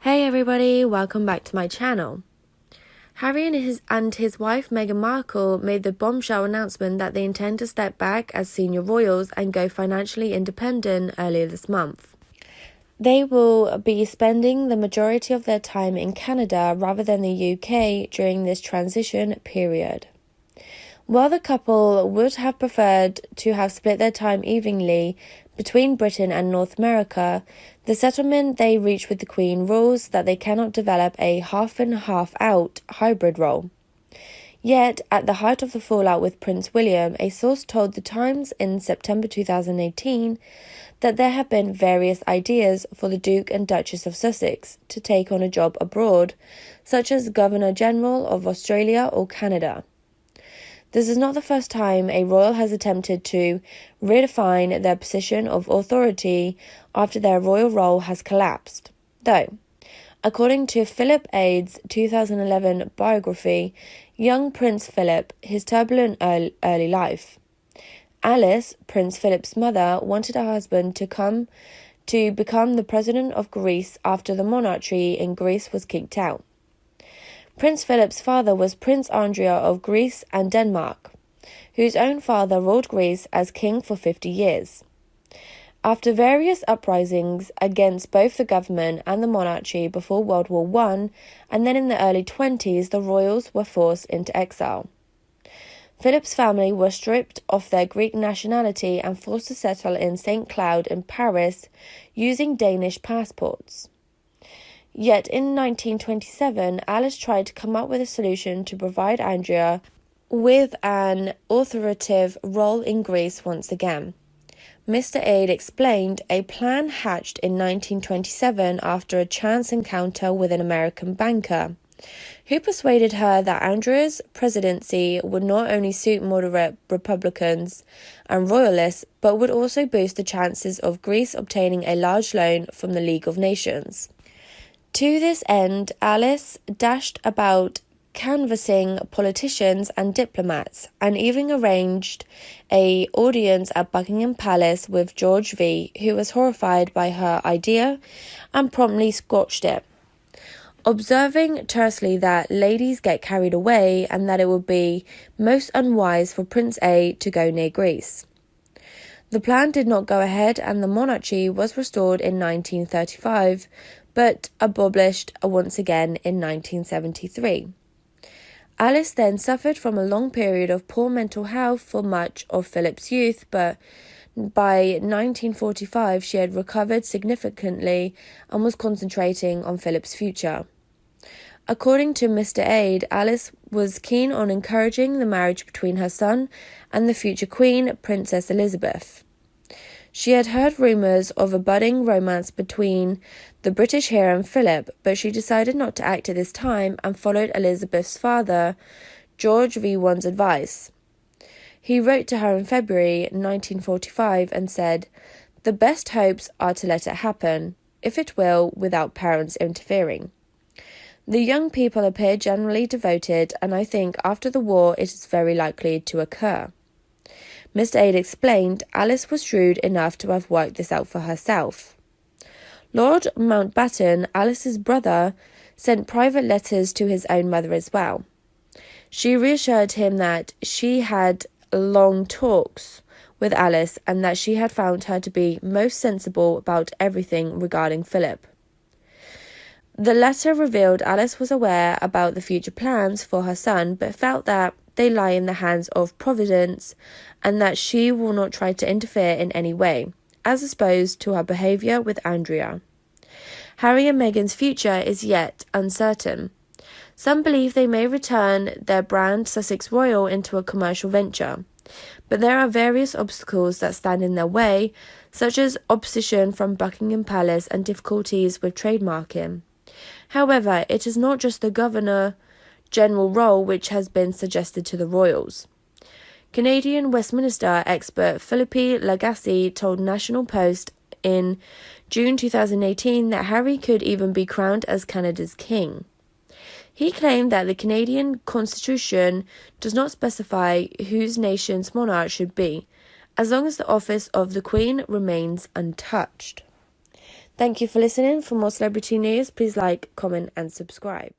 Hey everybody, welcome back to my channel. Harry and his wife Meghan Markle made the bombshell announcement that they intend to step back as senior royals and go financially independent earlier this month. They will be spending the majority of their time in Canada rather than the UK during this transition period. While the couple would have preferred to have split their time evenly between Britain and North America, the settlement they reached with the Queen rules that they cannot develop a half-in-half-out hybrid role. Yet, at the height of the fallout with Prince William, a source told The Times in September 2018 that there have been various ideas for the Duke and Duchess of Sussex to take on a job abroad, such as Governor-General of Australia or Canada. This is not the first time a royal has attempted to redefine their position of authority after their royal role has collapsed, though, according to Philip Aid's 2011 biography, Young Prince Philip, His Turbulent Early Life. Alice, Prince Philip's mother, wanted her husband to become the president of Greece after the monarchy in Greece was kicked out. Prince Philip's father was Prince Andrea of Greece and Denmark, whose own father ruled Greece as king for 50 years. After various uprisings against both the government and the monarchy before World War I, and then in the early 1920s, the royals were forced into exile. Philip's family were stripped of their Greek nationality and forced to settle in St. Cloud in Paris using Danish passports. Yet in 1927, Alice tried to come up with a solution to provide Andrea with an authoritative role in Greece once again. Mr. Aid explained a plan hatched in 1927 after a chance encounter with an American banker, who persuaded her that Andrea's presidency would not only suit moderate Republicans and royalists, but would also boost the chances of Greece obtaining a large loan from the League of Nations. To this end, Alice dashed about canvassing politicians and diplomats, and even arranged an audience at Buckingham Palace with George V, who was horrified by her idea and promptly squashed it, observing tersely that ladies get carried away and that it would be most unwise for Prince A to go near Greece. The plan did not go ahead and the monarchy was restored in 1935, but abolished once again in 1973. Alice then suffered from a long period of poor mental health for much of Philip's youth, but by 1945 she had recovered significantly and was concentrating on Philip's future. According to Mr. Aid, Alice was keen on encouraging the marriage between her son and the future Queen, Princess Elizabeth. She had heard rumours of a budding romance between the British hero and Philip, but she decided not to act at this time and followed Elizabeth's father, George V.'s advice. He wrote to her in February 1945 and said, "The best hopes are to let it happen, if it will, without parents interfering." The young people appear generally devoted, and I think after the war it is very likely to occur. Mr. Aid explained Alice was shrewd enough to have worked this out for herself. Lord Mountbatten, Alice's brother, sent private letters to his own mother as well. She reassured him that she had long talks with Alice and that she had found her to be most sensible about everything regarding Philip. The letter revealed Alice was aware about the future plans for her son, but felt that they lie in the hands of Providence and that she will not try to interfere in any way, as opposed to her behaviour with Andrea. Harry and Meghan's future is yet uncertain. Some believe they may return their brand Sussex Royal into a commercial venture, but there are various obstacles that stand in their way, such as opposition from Buckingham Palace and difficulties with trademarking. However, it is not just the Governor-General role which has been suggested to the royals. Canadian Westminster expert Philippe Lagasse told National Post in June 2018 that Harry could even be crowned as Canada's king. He claimed that the Canadian Constitution does not specify whose nation's monarch should be, as long as the office of the Queen remains untouched. Thank you for listening. For more celebrity news, please like, comment and subscribe.